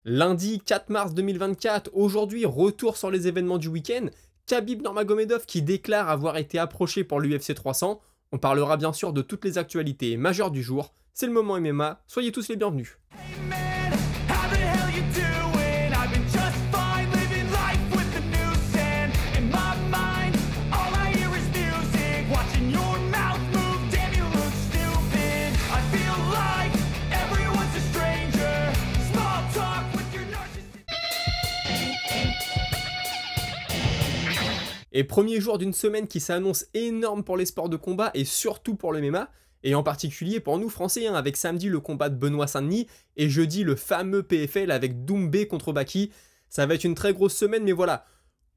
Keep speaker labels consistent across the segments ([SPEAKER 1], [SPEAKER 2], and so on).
[SPEAKER 1] Lundi 4 mars 2024, aujourd'hui, retour sur les événements du week-end. Khabib Nurmagomedov qui déclare avoir été approché pour l'UFC 300. On parlera bien sûr de toutes les actualités majeures du jour. C'est le moment MMA, soyez tous les bienvenus.
[SPEAKER 2] Hey man, how the hell you doing? I've been just fine living life with the noose and in my mind, all I hear is music. Watching your mouth move, damn you look stupid. I feel like everyone's a stranger. Small talk with your narcissist.
[SPEAKER 1] Et premier jour d'une semaine qui s'annonce énorme pour les sports de combat et surtout pour le MMA. Et en particulier pour nous français, avec samedi le combat de Benoît Saint-Denis et jeudi le fameux PFL avec Doumbé contre Baki. Ça va être une très grosse semaine, mais voilà,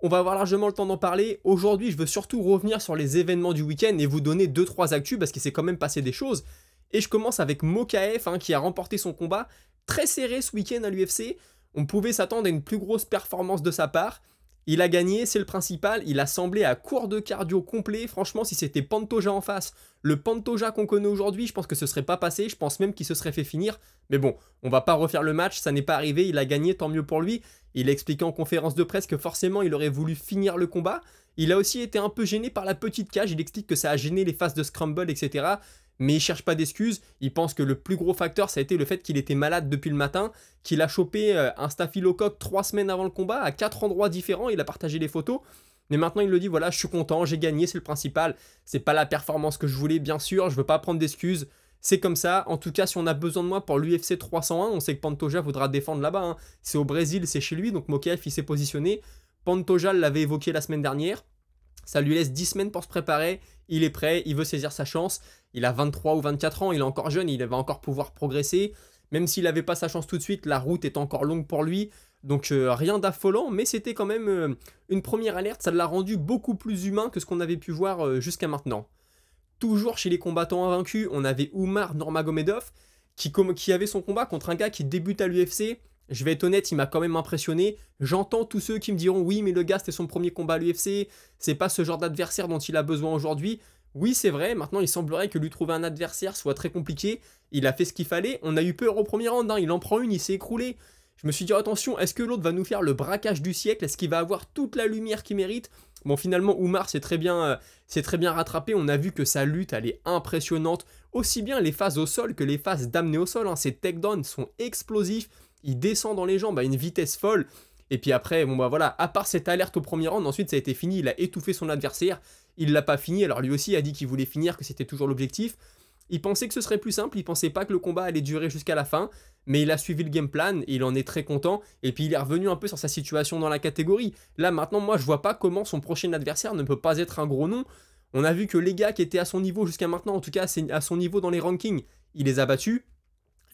[SPEAKER 1] on va avoir largement le temps d'en parler. Aujourd'hui, je veux surtout revenir sur les événements du week-end et vous donner 2-3 actus parce qu'il s'est quand même passé des choses. Et je commence avec Mokaev qui a remporté son combat très serré ce week-end à l'UFC. On pouvait s'attendre à une plus grosse performance de sa part. Il a gagné, c'est le principal, il a semblé à court de cardio complet. Franchement, si c'était Pantoja en face, le Pantoja qu'on connaît aujourd'hui, je pense que ce serait pas passé, je pense même qu'il se serait fait finir. Mais bon, on va pas refaire le match, ça n'est pas arrivé, il a gagné, tant mieux pour lui. Il a expliqué en conférence de presse que forcément il aurait voulu finir le combat. Il a aussi été un peu gêné par la petite cage, il explique que ça a gêné les phases de scramble, etc. Mais il cherche pas d'excuses, il pense que le plus gros facteur ça a été le fait qu'il était malade depuis le matin, qu'il a chopé un staphylocoque 3 semaines avant le combat à 4 endroits différents, il a partagé les photos. Mais maintenant il le dit, voilà, je suis content, j'ai gagné, c'est le principal. C'est pas la performance que je voulais, bien sûr, je veux pas prendre d'excuses. C'est comme ça, en tout cas si on a besoin de moi pour l'UFC 301, on sait que Pantoja voudra défendre là-bas. C'est au Brésil, c'est chez lui, donc Mokaev il s'est positionné. Pantoja l'avait évoqué la semaine dernière. Ça lui laisse 10 semaines pour se préparer, il est prêt, il veut saisir sa chance. Il a 23 ou 24 ans, il est encore jeune, il va encore pouvoir progresser. Même s'il n'avait pas sa chance tout de suite, la route est encore longue pour lui. Donc rien d'affolant, mais c'était quand même une première alerte. Ça l'a rendu beaucoup plus humain que ce qu'on avait pu voir jusqu'à maintenant. Toujours chez les combattants invaincus, on avait Umar Nurmagomedov qui avait son combat contre un gars qui débute à l'UFC. Je vais être honnête, il m'a quand même impressionné. J'entends tous ceux qui me diront oui, mais le gars c'était son premier combat à l'UFC, c'est pas ce genre d'adversaire dont il a besoin aujourd'hui. Oui, c'est vrai, maintenant il semblerait que lui trouver un adversaire soit très compliqué. Il a fait ce qu'il fallait, on a eu peur au premier round, il en prend une, il s'est écroulé. Je me suis dit attention, est-ce que l'autre va nous faire le braquage du siècle? Est-ce qu'il va avoir toute la lumière qu'il mérite? Bon, finalement, Umar s'est très bien rattrapé. On a vu que sa lutte, elle est impressionnante. Aussi bien les phases au sol que les phases d'amener au sol. Ses takedowns sont explosifs. Il descend dans les jambes à une vitesse folle. Et puis après, bon bah voilà, à part cette alerte au premier round, ensuite ça a été fini. Il a étouffé son adversaire. Il l'a pas fini. Alors lui aussi a dit qu'il voulait finir, que c'était toujours l'objectif. Il pensait que ce serait plus simple. Il pensait pas que le combat allait durer jusqu'à la fin. Mais il a suivi le game plan et il en est très content. Et puis il est revenu un peu sur sa situation dans la catégorie. Là maintenant, moi je vois pas comment son prochain adversaire ne peut pas être un gros nom. On a vu que les gars qui étaient à son niveau jusqu'à maintenant, en tout cas à son niveau dans les rankings, il les a battus.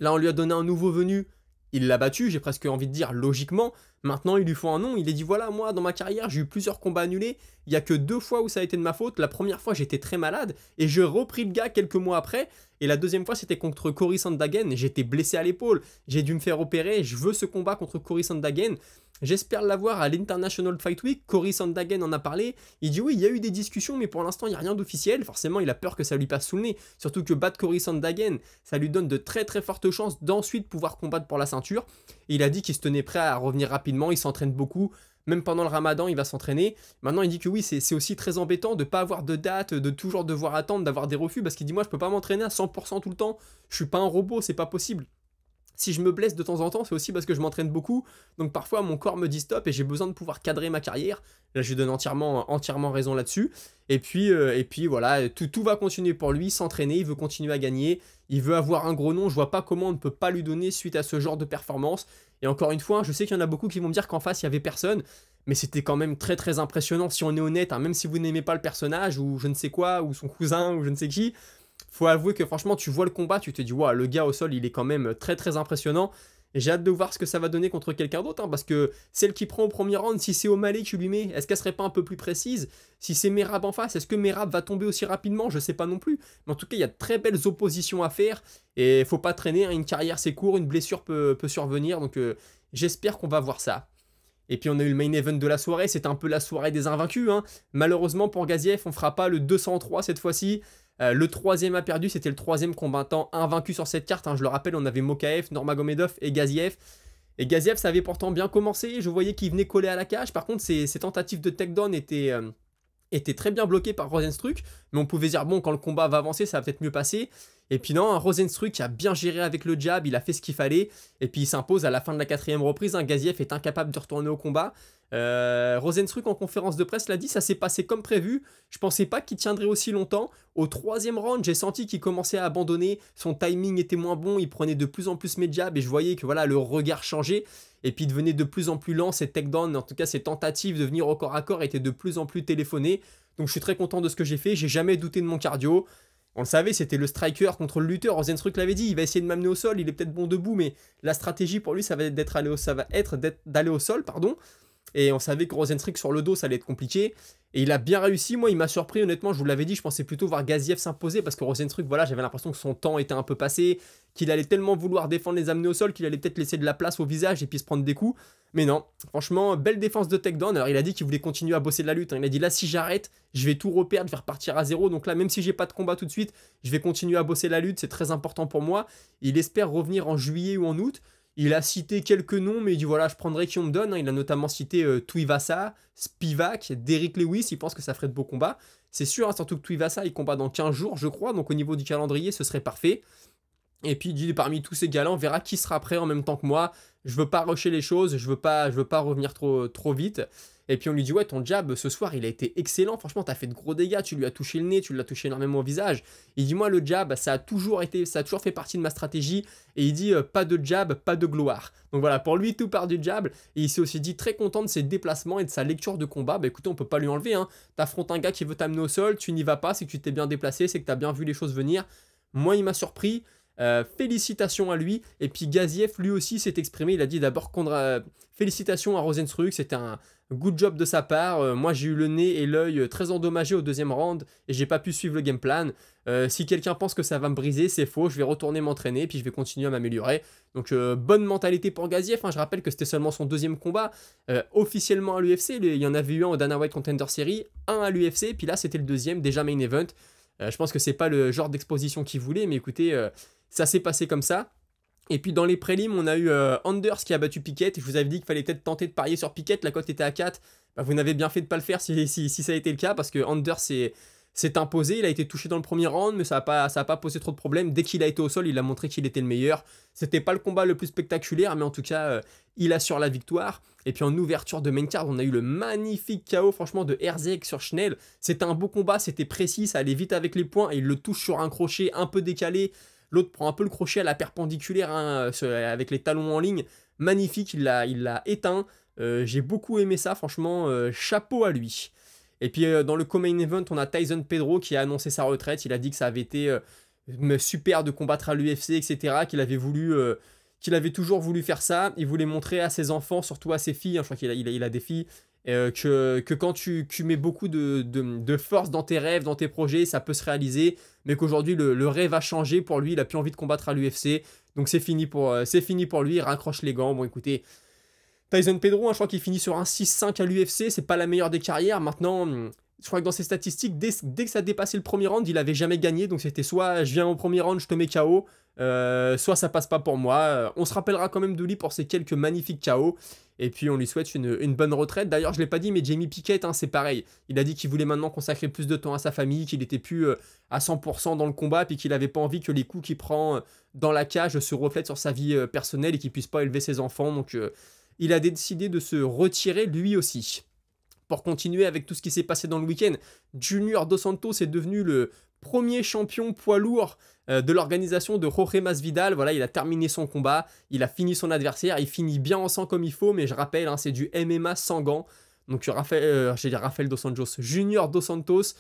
[SPEAKER 1] Là on lui a donné un nouveau venu. Il l'a battu, j'ai presque envie de dire logiquement. Maintenant, il lui faut un nom. Il a dit voilà, moi, dans ma carrière, j'ai eu plusieurs combats annulés. Il n'y a que 2 fois où ça a été de ma faute. La première fois, j'étais très malade et j'ai repris le gars quelques mois après. Et la deuxième fois, c'était contre Cory Sandhagen. J'étais blessé à l'épaule. J'ai dû me faire opérer. Je veux ce combat contre Cory Sandhagen. J'espère l'avoir à l'International Fight Week. Cory Sandhagen en a parlé. Il dit oui, il y a eu des discussions, mais pour l'instant, il n'y a rien d'officiel. Forcément, il a peur que ça lui passe sous le nez. Surtout que battre Cory Sandhagen, ça lui donne de très très fortes chances d'ensuite pouvoir combattre pour la ceinture. Et il a dit qu'il se tenait prêt à revenir rapidement. Il s'entraîne beaucoup. Même pendant le ramadan, il va s'entraîner. Maintenant, il dit que oui, c'est aussi très embêtant de ne pas avoir de date, de toujours devoir attendre, d'avoir des refus. Parce qu'il dit moi, je peux pas m'entraîner à 100% tout le temps. Je suis pas un robot, c'est pas possible. Si je me blesse de temps en temps, c'est aussi parce que je m'entraîne beaucoup. Donc parfois, mon corps me dit stop et j'ai besoin de pouvoir cadrer ma carrière. Là, je lui donne entièrement raison là-dessus. Et puis voilà, tout va continuer pour lui, s'entraîner, il veut continuer à gagner. Il veut avoir un gros nom, je vois pas comment on ne peut pas lui donner suite à ce genre de performance. Et encore une fois, je sais qu'il y en a beaucoup qui vont me dire qu'en face, il y avait personne. Mais c'était quand même très très impressionnant si on est honnête, même si vous n'aimez pas le personnage ou je ne sais quoi, ou son cousin ou je ne sais qui. Faut avouer que franchement, tu vois le combat, tu te dis, wow, le gars au sol, il est quand même très très impressionnant. Et j'ai hâte de voir ce que ça va donner contre quelqu'un d'autre, parce que celle qui prend au premier round, si c'est O'Malley que tu lui mets, est-ce qu'elle serait pas un peu plus précise? Si c'est Merab en face, est-ce que Merab va tomber aussi rapidement? Je sais pas non plus. Mais en tout cas, il y a de très belles oppositions à faire. Et faut pas traîner, une carrière c'est court, une blessure peut survenir. Donc j'espère qu'on va voir ça. Et puis on a eu le main event de la soirée, c'était un peu la soirée des invaincus. Malheureusement pour Gaziev, on fera pas le 203 cette fois-ci. Le troisième a perdu, c'était le troisième combattant invaincu sur cette carte. Je le rappelle, on avait Mokaev, Nurmagomedov et Gaziev. Et Gaziev, ça avait pourtant bien commencé, je voyais qu'il venait coller à la cage. Par contre, ses tentatives de takedown étaient très bien bloquées par Rozenstruik, mais on pouvait dire, bon, quand le combat va avancer, ça va peut-être mieux passer. Et puis non, Rozenstruik a bien géré avec le jab, il a fait ce qu'il fallait, et puis il s'impose à la fin de la 4e reprise. Gaziev est incapable de retourner au combat. Rozenstruik en conférence de presse l'a dit, ça s'est passé comme prévu. Je pensais pas qu'il tiendrait aussi longtemps. Au 3e round, j'ai senti qu'il commençait à abandonner, son timing était moins bon, il prenait de plus en plus mes jabs et je voyais que voilà, le regard changeait. Et puis il devenait de plus en plus lent, ses takedowns, en tout cas ses tentatives de venir au corps à corps étaient de plus en plus téléphonées. Donc je suis très content de ce que j'ai fait, j'ai jamais douté de mon cardio. On le savait, c'était le striker contre le lutteur. Rozenstruik l'avait dit, il va essayer de m'amener au sol, il est peut-être bon debout, mais la stratégie pour lui, ça va être d'aller au sol, pardon. Et on savait que Rozenstruik sur le dos, ça allait être compliqué. Et il a bien réussi. Moi, il m'a surpris, honnêtement, je vous l'avais dit, je pensais plutôt voir Gaziev s'imposer parce que Rozenstruik, voilà, j'avais l'impression que son temps était un peu passé, qu'il allait tellement vouloir défendre les amener au sol qu'il allait peut-être laisser de la place au visage et puis se prendre des coups. Mais non, franchement, belle défense de takedown. Alors, il a dit qu'il voulait continuer à bosser de la lutte. Il a dit là, si j'arrête, je vais tout reperdre, je vais repartir à zéro. Donc là, même si j'ai pas de combat tout de suite, je vais continuer à bosser la lutte. C'est très important pour moi. Il espère revenir en juillet ou en août. Il a cité quelques noms, mais il dit voilà, je prendrai qui on me donne. Il a notamment cité Tuivasa, Spivak, Derrick Lewis. Il pense que ça ferait de beaux combats. C'est sûr, surtout que Tuivasa, il combat dans 15 jours, je crois. Donc au niveau du calendrier, ce serait parfait. Et puis il dit parmi tous ces gars-là, on verra qui sera prêt en même temps que moi. Je veux pas rusher les choses, je veux pas revenir trop vite. Et puis on lui dit ouais, ton jab ce soir il a été excellent, franchement t'as fait de gros dégâts, tu lui as touché le nez, tu l'as touché énormément au visage. Il dit moi le jab ça a toujours fait partie de ma stratégie. Et il dit pas de jab, pas de gloire. Donc voilà, pour lui tout part du jab. Et il s'est aussi dit très content de ses déplacements et de sa lecture de combat. Bah écoutez, on peut pas lui enlever, hein. T'affrontes un gars qui veut t'amener au sol, tu n'y vas pas, c'est que tu t'es bien déplacé, c'est que t'as bien vu les choses venir. Moi il m'a surpris. Félicitations à lui. Et puis Gaziev lui aussi s'est exprimé, il a dit d'abord félicitations à Rozenstruik, c'était un good job de sa part. Moi j'ai eu le nez et l'œil très endommagé au 2e round et j'ai pas pu suivre le game plan. Si quelqu'un pense que ça va me briser, c'est faux, je vais retourner m'entraîner et puis je vais continuer à m'améliorer. Donc bonne mentalité pour Gaziev, hein. Je rappelle que c'était seulement son 2e combat officiellement à l'UFC. Il y en avait eu un au Dana White Contender Series, un à l'UFC, puis là c'était le 2e, déjà main event. Je pense que c'est pas le genre d'exposition qu'il voulait, mais écoutez, ça s'est passé comme ça. Et puis dans les prélims, on a eu Anders qui a battu Pickett. Je vous avais dit qu'il fallait peut-être tenter de parier sur Pickett, la cote était à 4. Bah, vous n'avez bien fait de ne pas le faire si ça a été le cas, parce que Anders s'est imposé. Il a été touché dans le premier round, mais ça n'a pas posé trop de problèmes. Dès qu'il a été au sol, il a montré qu'il était le meilleur. C'était pas le combat le plus spectaculaire, mais en tout cas, il assure la victoire. Et puis en ouverture de main card, on a eu le magnifique KO franchement de Herzeg sur Schnell. C'était un beau combat, c'était précis, ça allait vite avec les points et il le touche sur un crochet un peu décalé. L'autre prend un peu le crochet à la perpendiculaire, hein, avec les talons en ligne. Magnifique, il l'a éteint. J'ai beaucoup aimé ça, franchement, chapeau à lui. Et puis dans le co-main event, on a Tyson Pedro qui a annoncé sa retraite. Il a dit que ça avait été super de combattre à l'UFC, etc. Qu'il avait toujours voulu faire ça. Il voulait montrer à ses enfants, surtout à ses filles, hein, je crois qu'il a des filles, que quand tu mets beaucoup de force dans tes rêves, dans tes projets, ça peut se réaliser, mais qu'aujourd'hui le rêve a changé pour lui, il a plus envie de combattre à l'UFC, donc c'est fini pour lui, il raccroche les gants. Bon écoutez, Tyson Pedro, hein, je crois qu'il finit sur un 6-5 à l'UFC, c'est pas la meilleure des carrières. Maintenant, je crois que dans ses statistiques, dès que ça dépassait le premier round, il avait jamais gagné, donc c'était soit je viens au premier round, je te mets KO, soit ça passe pas pour moi. On se rappellera quand même de lui pour ses quelques magnifiques KO. Et puis on lui souhaite une bonne retraite. D'ailleurs, je ne l'ai pas dit, mais Jamie Pickett, hein, c'est pareil. Il a dit qu'il voulait maintenant consacrer plus de temps à sa famille, qu'il n'était plus à 100% dans le combat, puis qu'il n'avait pas envie que les coups qu'il prend dans la cage se reflètent sur sa vie personnelle et qu'il ne puisse pas élever ses enfants. Donc il a décidé de se retirer lui aussi. Pour continuer avec tout ce qui s'est passé dans le week-end, Junior Dos Santos est devenu le premier champion poids lourd de l'organisation de Jorge Masvidal. Voilà, il a terminé son combat, il a fini son adversaire, il finit bien en sang comme il faut, mais je rappelle, hein, c'est du MMA sans gants. Donc Rafael Dos Santos, Junior Dos Santos,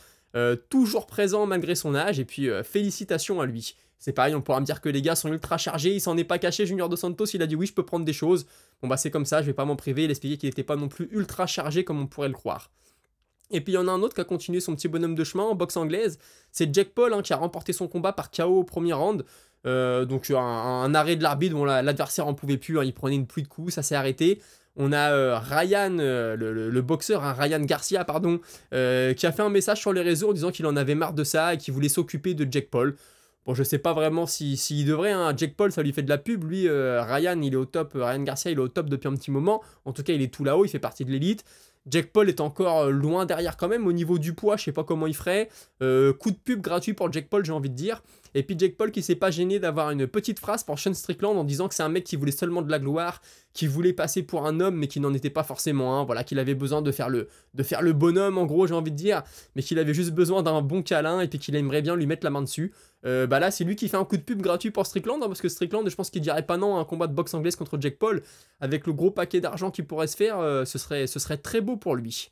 [SPEAKER 1] toujours présent malgré son âge, et puis félicitations à lui. C'est pareil, on pourra me dire que les gars sont ultra chargés, il s'en est pas caché, Junior Dos Santos, il a dit oui, je peux prendre des choses. Bon bah c'est comme ça, je vais pas m'en priver, il expliquait qu'il n'était pas non plus ultra chargé comme on pourrait le croire. Et puis il y en a un autre qui a continué son petit bonhomme de chemin en boxe anglaise, c'est Jake Paul, hein, qui a remporté son combat par KO au premier round. Donc un arrêt de l'arbitre, bon, l'adversaire en pouvait plus, hein, il prenait une pluie de coups, ça s'est arrêté. On a Ryan, le boxeur, hein, Ryan Garcia, pardon, qui a fait un message sur les réseaux en disant qu'il en avait marre de ça et qu'il voulait s'occuper de Jake Paul. Bon, je sais pas vraiment s'il devrait, hein. Jake Paul, ça lui fait de la pub. Lui, Ryan, il est au top. Ryan Garcia, il est au top depuis un petit moment. En tout cas, il est tout là-haut, il fait partie de l'élite. Jake Paul est encore loin derrière quand même. Au niveau du poids, je sais pas comment il ferait. Coup de pub gratuit pour Jake Paul, j'ai envie de dire. Et puis Jake Paul qui s'est pas gêné d'avoir une petite phrase pour Sean Strickland en disant que c'est un mec qui voulait seulement de la gloire, qui voulait passer pour un homme mais qui n'en était pas forcément un. Voilà, qu'il avait besoin de faire le bonhomme en gros, j'ai envie de dire. Mais qu'il avait juste besoin d'un bon câlin et puis qu'il aimerait bien lui mettre la main dessus. Bah là, c'est lui qui fait un coup de pub gratuit pour Strickland, hein, parce que Strickland, je pense qu'il dirait pas non à un combat de boxe anglaise contre Jake Paul. Avec le gros paquet d'argent qu'il pourrait se faire, ce serait très beau pour lui.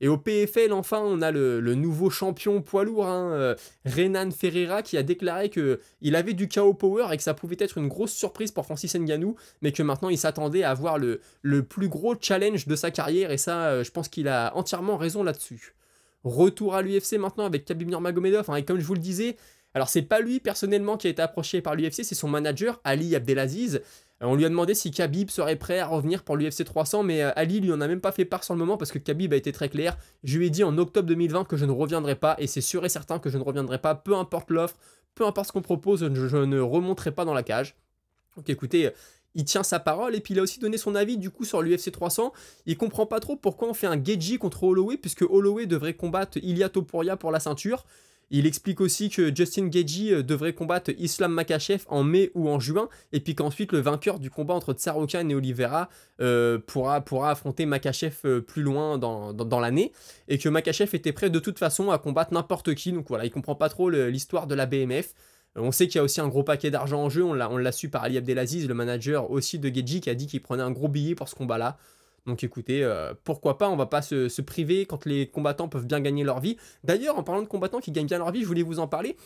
[SPEAKER 1] Et au PFL, enfin, on a le nouveau champion poids lourd, hein, Renan Ferreira, qui a déclaré qu'il avait du KO Power et que ça pouvait être une grosse surprise pour Francis Ngannou, mais que maintenant il s'attendait à avoir le plus gros challenge de sa carrière, et ça, je pense qu'il a entièrement raison là-dessus. Retour à l'UFC maintenant avec Khabib Nurmagomedov, hein, et comme je vous le disais, alors c'est pas lui personnellement qui a été approché par l'UFC, c'est son manager, Ali Abdelaziz. On lui a demandé si Khabib serait prêt à revenir pour l'UFC 300, mais Ali lui en a même pas fait part sur le moment parce que Khabib a été très clair. Je lui ai dit en octobre 2020 que je ne reviendrai pas, et c'est sûr et certain que je ne reviendrai pas, peu importe l'offre, peu importe ce qu'on propose, je ne remonterai pas dans la cage. Donc écoutez, il tient sa parole, et puis il a aussi donné son avis du coup sur l'UFC 300. Il comprend pas trop pourquoi on fait un Gaethje contre Holloway, puisque Holloway devrait combattre Ilia Topuria pour la ceinture. Il explique aussi que Justin Gaethje devrait combattre Islam Makhachev en mai ou en juin, et puis qu'ensuite le vainqueur du combat entre Tsarukyan et Oliveira pourra affronter Makhachev plus loin dans l'année, et que Makhachev était prêt de toute façon à combattre n'importe qui. Donc voilà, il comprend pas trop l'histoire de la BMF. On sait qu'il y a aussi un gros paquet d'argent en jeu, on l'a su par Ali Abdelaziz, le manager aussi de Gaethje, qui a dit qu'il prenait un gros billet pour ce combat-là. Donc écoutez, pourquoi pas, on va pas se priver quand les combattants peuvent bien gagner leur vie. D'ailleurs, en parlant de combattants qui gagnent bien leur vie, je voulais vous en parler.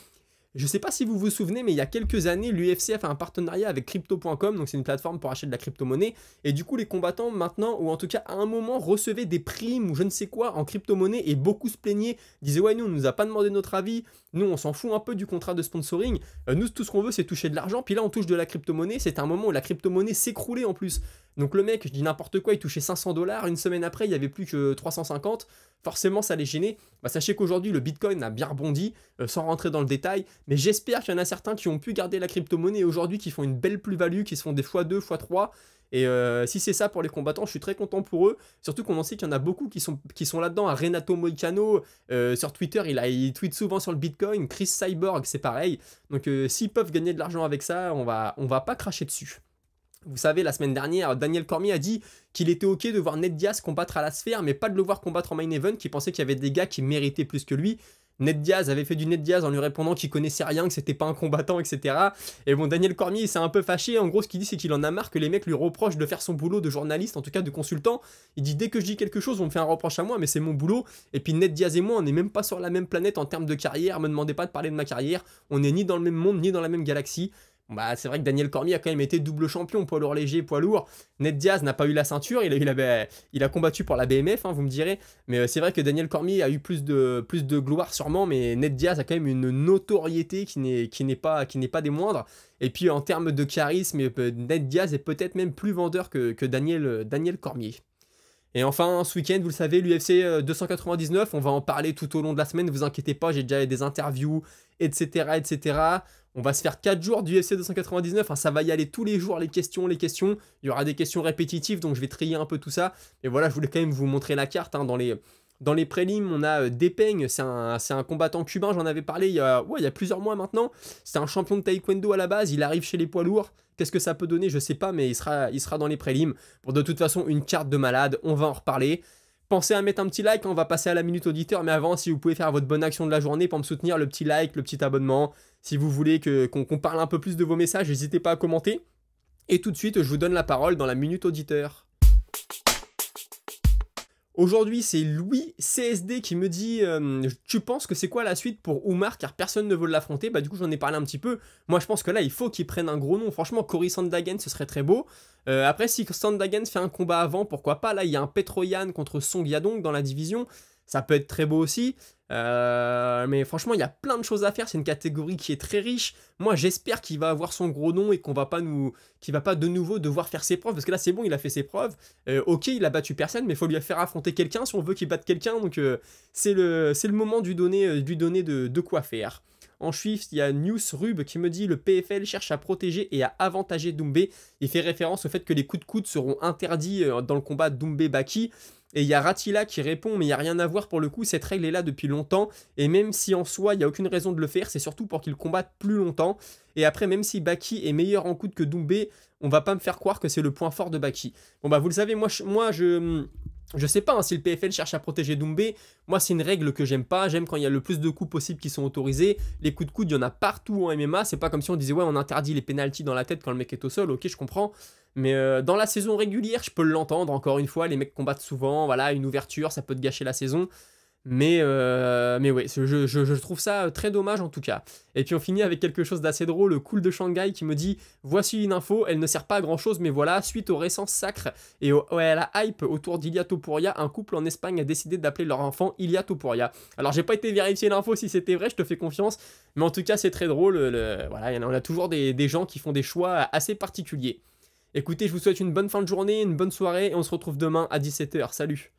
[SPEAKER 1] Je sais pas si vous vous souvenez, mais il y a quelques années, l'UFC a fait un partenariat avec Crypto.com, donc c'est une plateforme pour acheter de la crypto-monnaie, et du coup les combattants maintenant, ou en tout cas à un moment, recevaient des primes ou je ne sais quoi en crypto-monnaie, et beaucoup se plaignaient, disaient ouais, nous on nous a pas demandé notre avis, nous on s'en fout un peu du contrat de sponsoring, nous tout ce qu'on veut c'est toucher de l'argent, puis là on touche de la crypto-monnaie. C'est un moment où la crypto-monnaie s'écroulait en plus. Donc le mec, je dis n'importe quoi, il touchait 500 $, une semaine après il y avait plus que 350, forcément ça les gênait. Bah, sachez qu'aujourd'hui le Bitcoin a bien rebondi, sans rentrer dans le détail, mais j'espère qu'il y en a certains qui ont pu garder la crypto-monnaie aujourd'hui, qui font une belle plus-value, qui se font des x2, x3, et si c'est ça pour les combattants, je suis très content pour eux, surtout qu'on en sait qu'il y en a beaucoup qui sont là-dedans. À Renato Moicano, sur Twitter, il tweet souvent sur le Bitcoin, Chris Cyborg, c'est pareil, donc s'ils peuvent gagner de l'argent avec ça, on va pas cracher dessus. Vous savez, la semaine dernière, Daniel Cormier a dit qu'il était ok de voir Ned Diaz combattre à la sphère, mais pas de le voir combattre en main event, qu'il pensait qu'il y avait des gars qui méritaient plus que lui. Ned Diaz avait fait du Ned Diaz en lui répondant qu'il connaissait rien, que c'était pas un combattant, etc. Et bon, Daniel Cormier, il s'est un peu fâché. En gros, ce qu'il dit, c'est qu'il en a marre que les mecs lui reprochent de faire son boulot de journaliste, en tout cas de consultant. Il dit, dès que je dis quelque chose, on me fait un reproche à moi, mais c'est mon boulot. Et puis Ned Diaz et moi, on n'est même pas sur la même planète en termes de carrière. Me demandez pas de parler de ma carrière. On n'est ni dans le même monde, ni dans la même galaxie. Bah, c'est vrai que Daniel Cormier a quand même été double champion, poids lourd léger, poids lourd. Ned Diaz n'a pas eu la ceinture, il a combattu pour la BMF, hein, vous me direz. Mais c'est vrai que Daniel Cormier a eu plus de gloire sûrement, mais Ned Diaz a quand même une notoriété qui n'est pas des moindres. Et puis en termes de charisme, Ned Diaz est peut-être même plus vendeur que Daniel Cormier. Et enfin, ce week-end, vous le savez, l'UFC 299, on va en parler tout au long de la semaine, ne vous inquiétez pas, j'ai déjà des interviews, etc., etc. On va se faire 4 jours du UFC 299, hein, ça va y aller tous les jours, les questions. Il y aura des questions répétitives, donc je vais trier un peu tout ça. Et voilà, je voulais quand même vous montrer la carte, hein. Dans les prélims, on a Depeng, c'est un combattant cubain, j'en avais parlé il y a plusieurs mois maintenant. C'est un champion de taekwondo à la base, il arrive chez les poids lourds. Qu'est-ce que ça peut donner, je sais pas, mais il sera dans les prélims. Pour de toute façon, une carte de malade, on va en reparler. Pensez à mettre un petit like, on va passer à la minute auditeur, mais avant, si vous pouvez faire votre bonne action de la journée pour me soutenir, le petit like, le petit abonnement. Si vous voulez qu'on parle un peu plus de vos messages, n'hésitez pas à commenter. Et tout de suite, je vous donne la parole dans la minute auditeur. Aujourd'hui, c'est Louis CSD qui me dit tu penses que c'est quoi la suite pour Oumar car personne ne veut l'affronter. Bah du coup j'en ai parlé un petit peu. Moi je pense que là il faut qu'il prenne un gros nom. Franchement Cory Sandhagen ce serait très beau. Après si Sandhagen fait un combat avant, pourquoi pas. Là il y a un Petroyan contre Song Yadong dans la division. Ça peut être très beau aussi. Mais franchement, il y a plein de choses à faire. C'est une catégorie qui est très riche. Moi, j'espère qu'il va avoir son gros nom et qu'il va pas de nouveau devoir faire ses preuves. Parce que là, c'est bon, il a fait ses preuves. Ok, il a battu personne, mais il faut lui faire affronter quelqu'un si on veut qu'il batte quelqu'un. Donc, c'est le moment de lui donner de quoi faire. Ensuite, il y a News Rub qui me dit le PFL cherche à protéger et à avantager Doumbé. Il fait référence au fait que les coups de coude seront interdits dans le combat Doumbé-Baki. Et il y a Ratila qui répond, mais il n'y a rien à voir pour le coup, cette règle est là depuis longtemps, et même si en soi il n'y a aucune raison de le faire, c'est surtout pour qu'il combatte plus longtemps. Et après, même si Baki est meilleur en coude que Doumbé, on va pas me faire croire que c'est le point fort de Baki. Bon bah vous le savez, moi je sais pas hein, si le PFL cherche à protéger Doumbé. Moi c'est une règle que j'aime pas, j'aime quand il y a le plus de coups possible qui sont autorisés. Les coups de coude il y en a partout en MMA, c'est pas comme si on disait ouais on interdit les pénaltys dans la tête quand le mec est au sol, ok je comprends. Mais dans la saison régulière, je peux l'entendre, encore une fois, les mecs combattent souvent, voilà, une ouverture, ça peut te gâcher la saison. Mais ouais, je trouve ça très dommage en tout cas. Et puis on finit avec quelque chose d'assez drôle, le Cool de Shanghai qui me dit « Voici une info, elle ne sert pas à grand chose, mais voilà, suite au récent sacre et à la hype autour d'Ilia Topuria, un couple en Espagne a décidé d'appeler leur enfant Ilia Topuria. » Alors j'ai pas été vérifier l'info si c'était vrai, je te fais confiance, mais en tout cas c'est très drôle, voilà, on a toujours des gens qui font des choix assez particuliers. Écoutez, je vous souhaite une bonne fin de journée, une bonne soirée, et on se retrouve demain à 17 h. Salut!